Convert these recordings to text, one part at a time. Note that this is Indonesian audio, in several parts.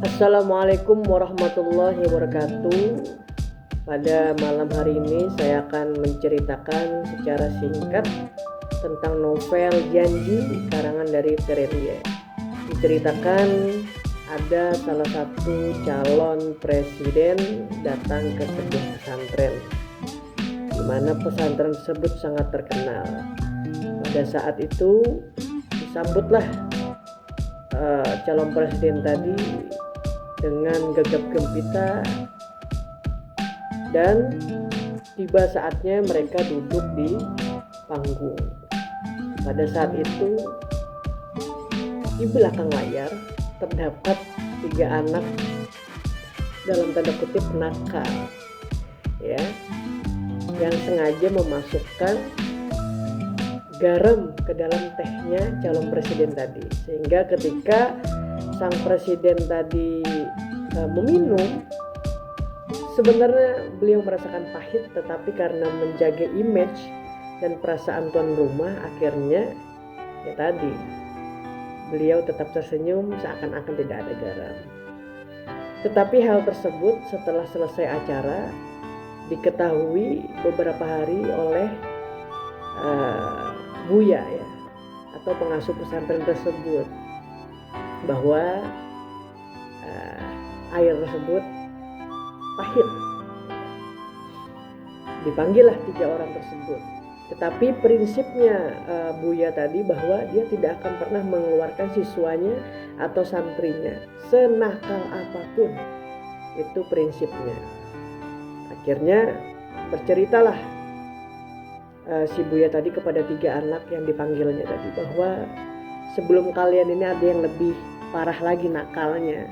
Assalamualaikum warahmatullahi wabarakatuh. Pada malam hari ini saya akan menceritakan secara singkat tentang novel Janji karangan dari Terelie. Diceritakan ada salah satu calon presiden datang ke sebuah pesantren, di mana pesantren tersebut sangat terkenal. Pada saat itu disambutlah calon presiden tadi dengan gegap gempita, dan tiba saatnya mereka duduk di panggung. Pada saat itu di belakang layar terdapat 3 anak dalam tanda kutip nakal, ya, yang sengaja memasukkan garam ke dalam tehnya calon presiden tadi, sehingga ketika sang presiden tadi meminum, sebenarnya beliau merasakan pahit, tetapi karena menjaga image dan perasaan tuan rumah, akhirnya ya tadi beliau tetap tersenyum seakan-akan tidak ada garam. Tetapi hal tersebut setelah selesai acara diketahui beberapa hari oleh Buya, ya, atau pengasuh pesantren tersebut, bahwa air tersebut pahit. Dipanggillah 3 orang tersebut. Tetapi prinsipnya Buya tadi bahwa dia tidak akan pernah mengeluarkan siswanya atau santrinya senakal apapun. Itu prinsipnya. Akhirnya berceritalah si Buya tadi kepada 3 anak yang dipanggilnya tadi, bahwa sebelum kalian ini ada yang lebih parah lagi nakalnya.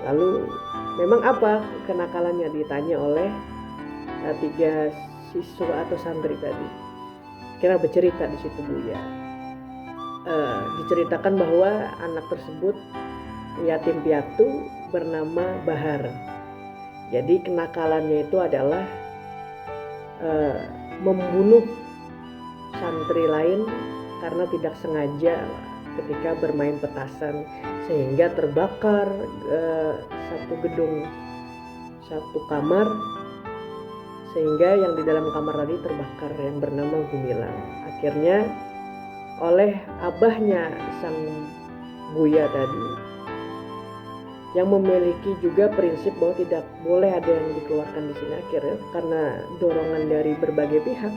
Lalu memang apa kenakalannya, ditanya oleh 3 siswa atau santri tadi. Kira bercerita di situ Buya. Diceritakan bahwa anak tersebut yatim piatu bernama Bahar. Jadi kenakalannya itu adalah membunuh santri lain karena tidak sengaja ketika bermain petasan, sehingga terbakar satu gedung, satu kamar, sehingga yang di dalam kamar tadi terbakar, yang bernama Gumilang. Akhirnya oleh abahnya sang Buya tadi, yang memiliki juga prinsip bahwa tidak boleh ada yang dikeluarkan di sini, akhirnya karena dorongan dari berbagai pihak,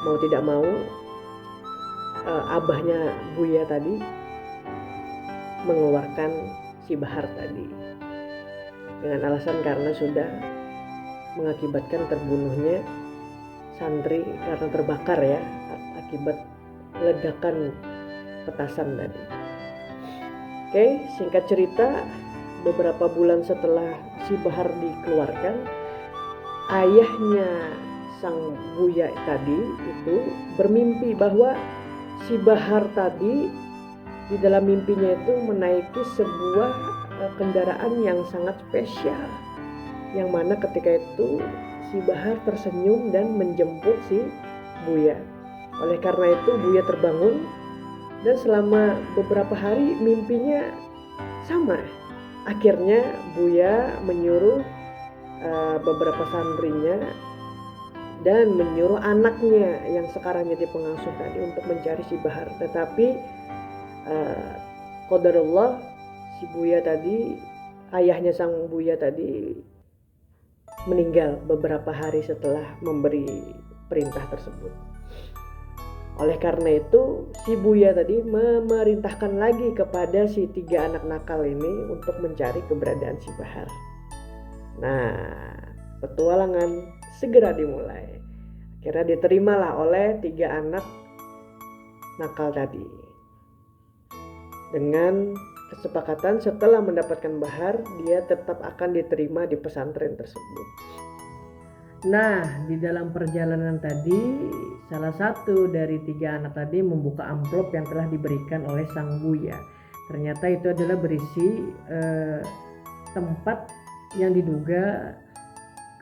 mau tidak mau abahnya Buya tadi mengeluarkan si Bahar tadi, dengan alasan karena sudah mengakibatkan terbunuhnya santri karena terbakar, ya, akibat ledakan petasan tadi. Oke, singkat cerita, beberapa bulan setelah si Bahar dikeluarkan, ayahnya sang Buya tadi itu bermimpi bahwa si Bahar tadi di dalam mimpinya itu menaiki sebuah kendaraan yang sangat spesial, yang mana ketika itu si Bahar tersenyum dan menjemput si Buya. Oleh karena itu Buya terbangun, dan selama beberapa hari mimpinya sama. Akhirnya Buya menyuruh beberapa santrinya dan menyuruh anaknya yang sekarang jadi pengasuh tadi untuk mencari si Bahar. Tetapi qadarullah, si Buya tadi, ayahnya sang Buya tadi, meninggal beberapa hari setelah memberi perintah tersebut. Oleh karena itu si Buya tadi memerintahkan lagi kepada si 3 anak nakal ini untuk mencari keberadaan si Bahar. Nah, petualangan segera dimulai. Akhirnya diterimalah oleh 3 anak nakal tadi, dengan kesepakatan setelah mendapatkan Bahar, dia tetap akan diterima di pesantren tersebut. Nah, di dalam perjalanan tadi, salah satu dari 3 anak tadi membuka amplop yang telah diberikan oleh sang Buya. Ternyata itu adalah berisi tempat yang diduga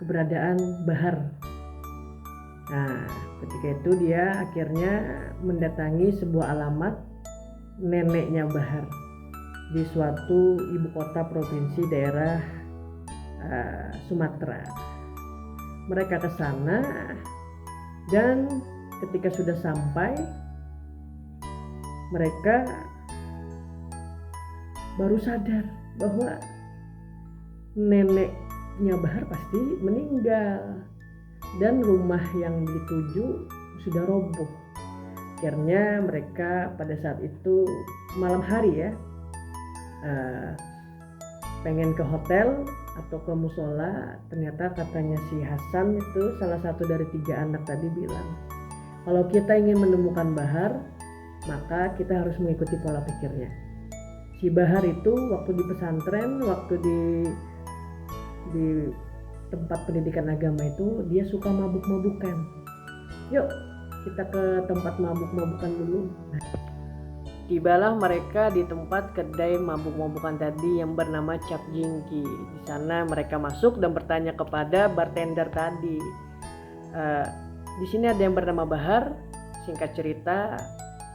keberadaan Bahar. Nah, ketika itu dia akhirnya mendatangi sebuah alamat neneknya Bahar. di suatu ibu kota provinsi daerah Sumatera. Mereka ke sana dan ketika sudah sampai, mereka baru sadar bahwa neneknya Bahar pasti meninggal dan rumah yang dituju sudah roboh. Akhirnya mereka pada saat itu malam hari ya, pengen ke hotel atau ke musola. Ternyata katanya si Hasan itu, salah satu dari 3 anak tadi, bilang kalau kita ingin menemukan Bahar, maka kita harus mengikuti pola pikirnya. Si Bahar itu waktu di pesantren, waktu di tempat pendidikan agama itu, dia suka mabuk-mabukan. Yuk kita ke tempat mabuk-mabukan dulu. Tibalah mereka di tempat kedai mabuk-mabukan tadi yang bernama Cap Jingki. Di sana mereka masuk dan bertanya kepada bartender tadi, di sini ada yang bernama Bahar. Singkat cerita,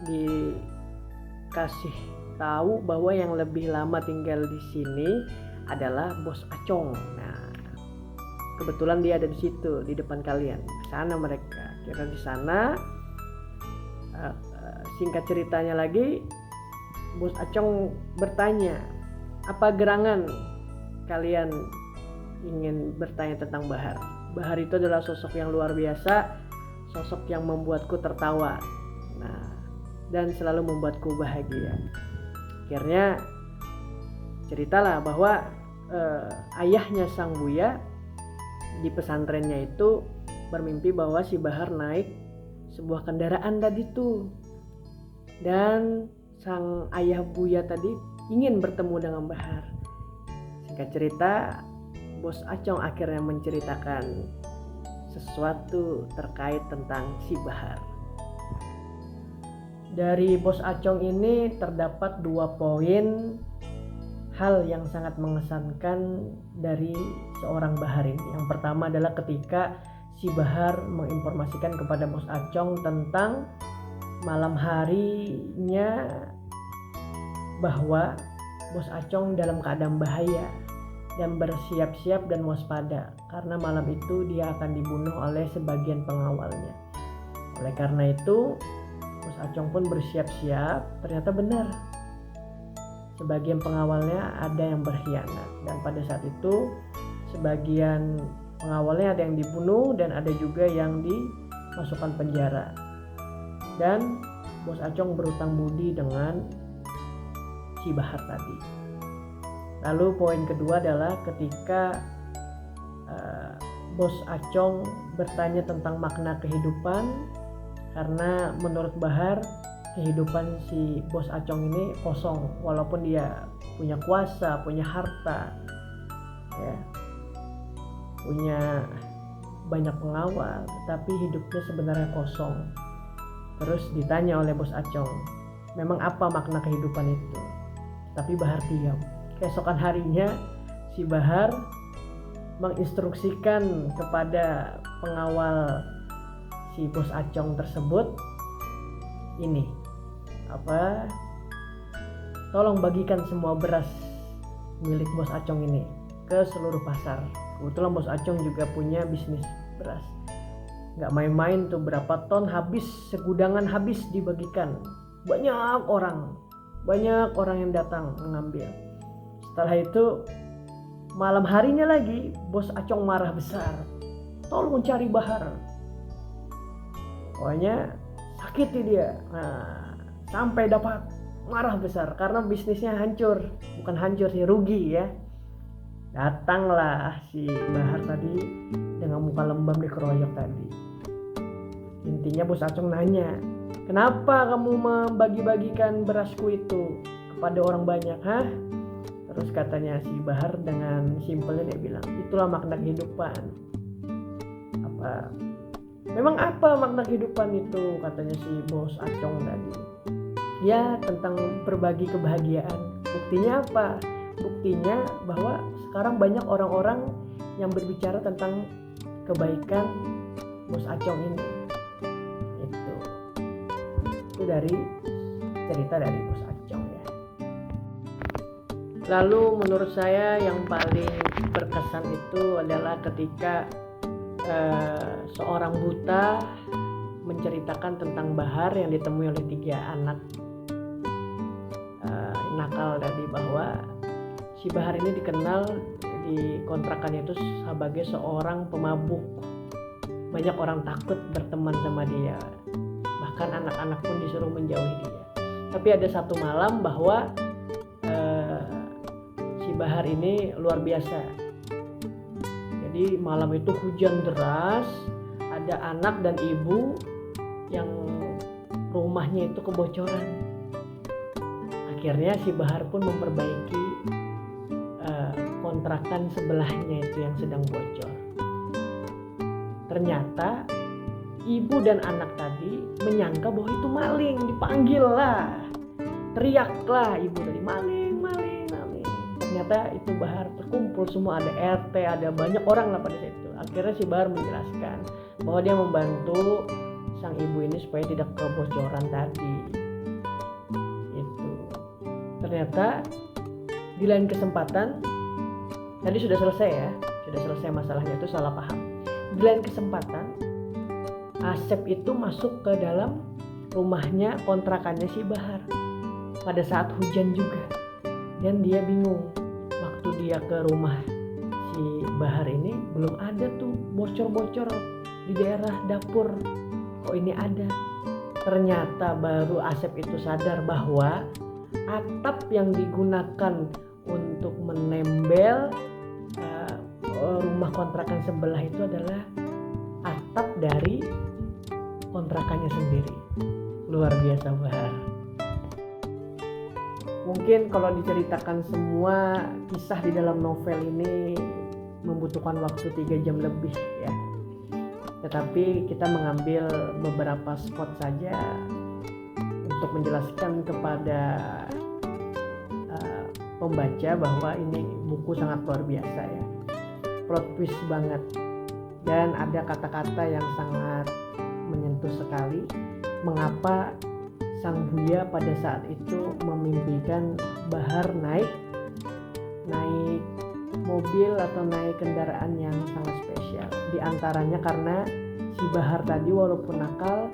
dikasih tahu bahwa yang lebih lama tinggal di sini adalah Bos Acong. Nah, kebetulan dia ada di situ di depan kalian. Di sana mereka. Kira di sana. Singkat ceritanya lagi, Bos Acong bertanya, apa gerangan kalian ingin bertanya tentang Bahar? Bahar itu adalah sosok yang luar biasa, sosok yang membuatku tertawa, dan selalu membuatku bahagia. Akhirnya ceritalah bahwa ayahnya Sang Buya di pesantrennya itu bermimpi bahwa si Bahar naik sebuah kendaraan tadi tuh, dan sang ayah Buya tadi ingin bertemu dengan Bahar. Singkat cerita, Bos Acong akhirnya menceritakan sesuatu terkait tentang si Bahar. Dari Bos Acong ini terdapat 2 poin hal yang sangat mengesankan dari seorang Bahar ini. Yang pertama adalah ketika si Bahar menginformasikan kepada Bos Acong tentang malam harinya bahwa Bos Acong dalam keadaan bahaya dan bersiap-siap dan waspada karena malam itu dia akan dibunuh oleh sebagian pengawalnya. Oleh karena itu Bos Acong pun bersiap-siap. Ternyata benar, sebagian pengawalnya ada yang berkhianat, dan pada saat itu sebagian pengawalnya ada yang dibunuh dan ada juga yang dimasukkan penjara. Dan Bos Acong berutang budi dengan si Bahar tadi. Lalu poin kedua adalah ketika Bos Acong bertanya tentang makna kehidupan, karena menurut Bahar kehidupan si Bos Acong ini kosong, walaupun dia punya kuasa, punya harta, ya, punya banyak pengawal, tapi hidupnya sebenarnya kosong. Terus ditanya oleh Bos Acong, memang apa makna kehidupan itu? Tapi Bahar diam. Keesokan harinya si Bahar menginstruksikan kepada pengawal si Bos Acong tersebut, ini tolong bagikan semua beras milik Bos Acong ini ke seluruh pasar. Kebetulan Bos Acong juga punya bisnis beras. Gak main-main tuh, berapa ton habis, segudangan habis dibagikan. Banyak orang yang datang mengambil. Setelah itu malam harinya lagi Bos Acong marah besar, tolong cari Bahar. Pokoknya sakiti dia. Sampai dapat, marah besar karena bisnisnya hancur, bukan hancur sih, rugi ya. Datanglah si Bahar tadi dengan muka lembam dikeroyok tadi. Intinya Bos Acong nanya, kenapa kamu membagi-bagikan berasku itu kepada orang banyak, hah? Terus katanya si Bahar dengan simpelnya dia bilang, itulah makna kehidupan. Memang apa makna kehidupan itu, katanya si Bos Acong tadi? Ya, tentang berbagi kebahagiaan. Buktinya apa? Buktinya bahwa sekarang banyak orang-orang yang berbicara tentang kebaikan Bos Acong ini. Itu dari cerita dari Bos Acong ya. Lalu menurut saya yang paling berkesan itu adalah ketika seorang buta menceritakan tentang Bahar yang ditemui oleh 3 anak nakal tadi, bahwa si Bahar ini dikenal di kontrakannya itu sebagai seorang pemabuk. Banyak orang takut berteman sama dia, bahkan anak-anak pun disuruh menjauhi dia. Tapi ada satu malam bahwa si Bahar ini luar biasa. Jadi malam itu hujan deras, ada anak dan ibu yang rumahnya itu kebocoran. Akhirnya si Bahar pun memperbaiki kontrakan sebelahnya itu yang sedang bocor. Ternyata ibu dan anak tadi menyangka bahwa itu maling, dipanggil lah, teriaklah ibu tadi, maling. Ternyata itu Bahar, terkumpul semua, ada RT, ada banyak orang lah pada saat itu. Akhirnya si Bahar menjelaskan bahwa dia membantu sang ibu ini supaya tidak kebocoran tadi. Itu. Ternyata di lain kesempatan, tadi sudah selesai ya, sudah selesai masalahnya, itu salah paham. Di lain kesempatan, Asep itu masuk ke dalam rumahnya, kontrakannya si Bahar pada saat hujan juga. Dan dia bingung, waktu dia ke rumah si Bahar ini belum ada tuh bocor-bocor di daerah dapur, kok ini ada. Ternyata baru Asep itu sadar bahwa atap yang digunakan untuk menembel rumah kontrakan sebelah itu adalah atap dari kontrakannya sendiri. Luar biasa Bahar. Mungkin kalau diceritakan semua kisah di dalam novel ini membutuhkan waktu 3 jam lebih ya. Tetapi kita mengambil beberapa spot saja untuk menjelaskan kepada pembaca bahwa ini buku sangat luar biasa ya. Plot twist banget. Dan ada kata-kata yang sangat menyentuh sekali. Mengapa Sang Buya pada saat itu memimpikan Bahar naik mobil atau naik kendaraan yang sangat spesial. Di antaranya karena si Bahar tadi walaupun nakal,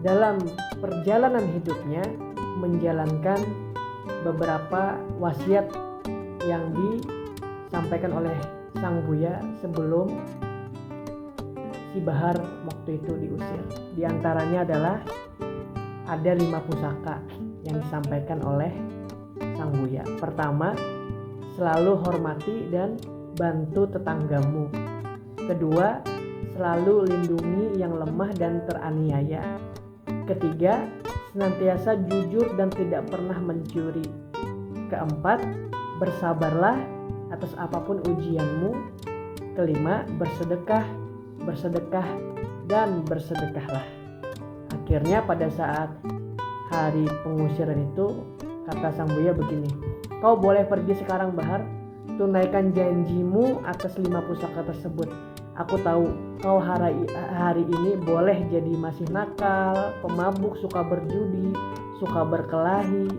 dalam perjalanan hidupnya menjalankan beberapa wasiat yang disampaikan oleh Sang Buya sebelum si Bahar waktu itu diusir. Di antaranya adalah ada 5 pusaka yang disampaikan oleh Sang Buya. Pertama, selalu hormati dan bantu tetanggamu. Kedua, selalu lindungi yang lemah dan teraniaya. Ketiga, senantiasa jujur dan tidak pernah mencuri. Keempat, bersabarlah atas apapun ujianmu. Kelima, bersedekah, dan bersedekahlah. Akhirnya pada saat hari pengusiran itu, kata Sang Buya begini, kau boleh pergi sekarang Bahar, tunaikan janjimu atas 5 pusaka tersebut. Aku tahu kau hari ini boleh jadi masih nakal, pemabuk, suka berjudi, suka berkelahi,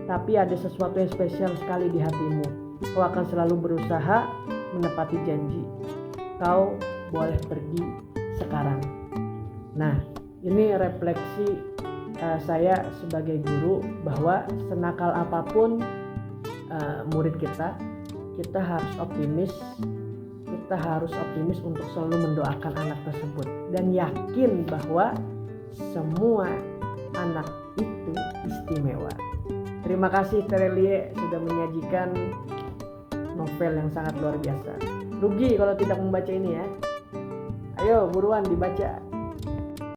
tapi ada sesuatu yang spesial sekali di hatimu. Kau akan selalu berusaha menepati janji. Kau boleh pergi sekarang. Nah, ini refleksi saya sebagai guru bahwa senakal apapun murid kita harus optimis. Kita harus optimis untuk selalu mendoakan anak tersebut dan yakin bahwa semua anak itu istimewa. Terima kasih Terelie sudah menyajikan novel yang sangat luar biasa. Rugi kalau tidak membaca ini ya. Ayo buruan dibaca.